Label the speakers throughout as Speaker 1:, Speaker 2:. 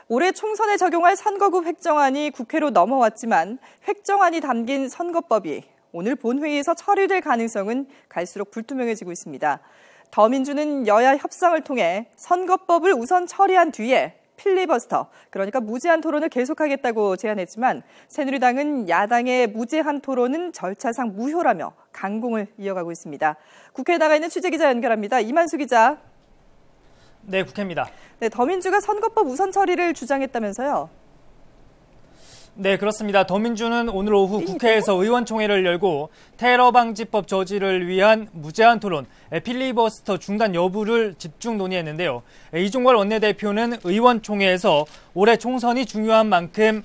Speaker 1: 올해 총선에 적용할 선거구 획정안이 국회로 넘어왔지만 획정안이 담긴 선거법이 오늘 본회의에서 처리될 가능성은 갈수록 불투명해지고 있습니다. 더민주는 여야 협상을 통해 선거법을 우선 처리한 뒤에 필리버스터, 그러니까 무제한 토론을 계속하겠다고 제안했지만 새누리당은 야당의 무제한 토론은 절차상 무효라며 강공을 이어가고 있습니다. 국회에 나가 있는 취재기자 연결합니다. 이만수 기자.
Speaker 2: 네, 국회입니다.
Speaker 1: 네, 더민주가 선거법 우선 처리를 주장했다면서요?
Speaker 2: 네, 그렇습니다. 더민주는 오늘 오후 국회에서 의원총회를 열고 테러 방지법 저지를 위한 무제한 토론, 필리버스터 중단 여부를 집중 논의했는데요. 이종걸 원내대표는 의원총회에서 올해 총선이 중요한 만큼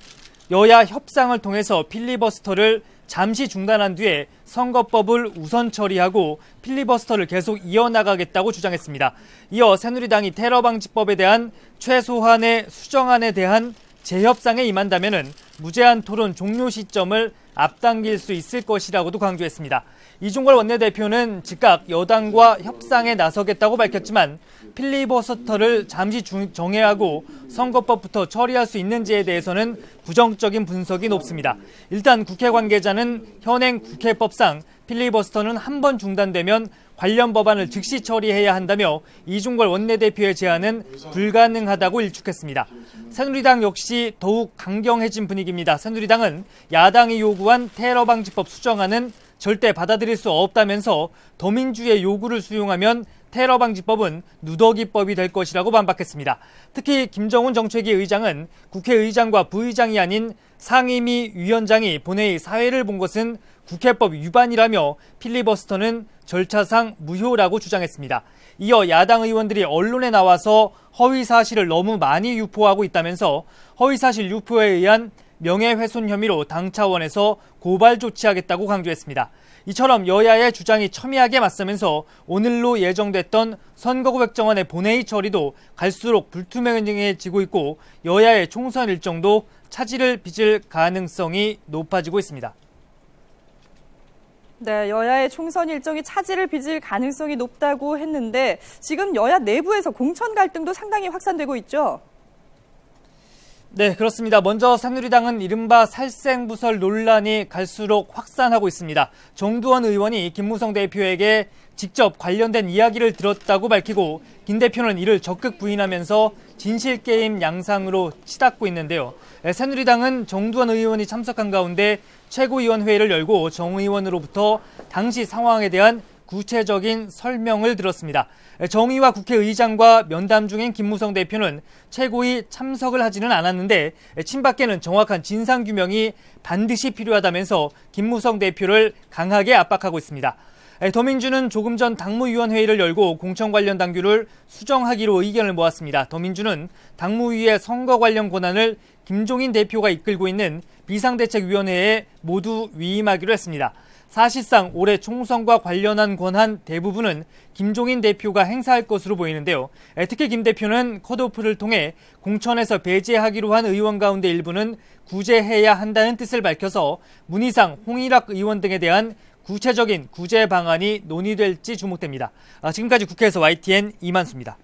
Speaker 2: 여야 협상을 통해서 필리버스터를 잠시 중단한 뒤에 선거법을 우선 처리하고 필리버스터를 계속 이어나가겠다고 주장했습니다. 이어 새누리당이 테러 방지법에 대한 최소한의 수정안에 대한 재협상에 임한다면은 무제한 토론 종료 시점을 앞당길 수 있을 것이라고도 강조했습니다. 이종걸 원내대표는 즉각 여당과 협상에 나서겠다고 밝혔지만 필리버스터를 잠시 정회하고 선거법부터 처리할 수 있는지에 대해서는 부정적인 분석이 높습니다. 일단 국회 관계자는 현행 국회법상 필리버스터는 한 번 중단되면 관련 법안을 즉시 처리해야 한다며 이종걸 원내대표의 제안은 불가능하다고 일축했습니다. 새누리당 역시 더욱 강경해진 분위기입니다. 새누리당은 야당이 요구한 테러 방지법 수정안은 절대 받아들일 수 없다면서 더민주의 요구를 수용하면 테러 방지법은 누더기법이 될 것이라고 반박했습니다. 특히 김정은 정책위 의장은 국회의장과 부의장이 아닌 상임위 위원장이 본회의 사회를 본 것은 국회법 위반이라며 필리버스터는 절차상 무효라고 주장했습니다. 이어 야당 의원들이 언론에 나와서 허위사실을 너무 많이 유포하고 있다면서 허위사실 유포에 의한 명예훼손 혐의로 당 차원에서 고발 조치하겠다고 강조했습니다. 이처럼 여야의 주장이 첨예하게 맞서면서 오늘로 예정됐던 선거구 획정안의 본회의 처리도 갈수록 불투명해지고 있고 여야의 총선 일정도 차질을 빚을 가능성이 높아지고 있습니다.
Speaker 1: 네, 여야의 총선 일정이 차질을 빚을 가능성이 높다고 했는데 지금 여야 내부에서 공천 갈등도 상당히 확산되고 있죠?
Speaker 2: 네, 그렇습니다. 먼저 새누리당은 이른바 살생부설 논란이 갈수록 확산하고 있습니다. 정두원 의원이 김무성 대표에게 직접 관련된 이야기를 들었다고 밝히고 김 대표는 이를 적극 부인하면서 진실게임 양상으로 치닫고 있는데요. 새누리당은 정두원 의원이 참석한 가운데 최고위원회의를 열고 정 의원으로부터 당시 상황에 대한 구체적인 설명을 들었습니다. 정 의와 국회의장과 면담 중인 김무성 대표는 최고위 참석을 하지는 않았는데 친박계는 정확한 진상규명이 반드시 필요하다면서 김무성 대표를 강하게 압박하고 있습니다. 더민주는 조금 전 당무위원회의를 열고 공천 관련 당규를 수정하기로 의견을 모았습니다. 더민주는 당무위의 선거 관련 권한을 김종인 대표가 이끌고 있는 비상대책위원회에 모두 위임하기로 했습니다. 사실상 올해 총선과 관련한 권한 대부분은 김종인 대표가 행사할 것으로 보이는데요. 특히 김 대표는 컷오프를 통해 공천에서 배제하기로 한 의원 가운데 일부는 구제해야 한다는 뜻을 밝혀서 문희상, 홍일학 의원 등에 대한 구체적인 구제 방안이 논의될지 주목됩니다. 지금까지 국회에서 YTN 이만수입니다.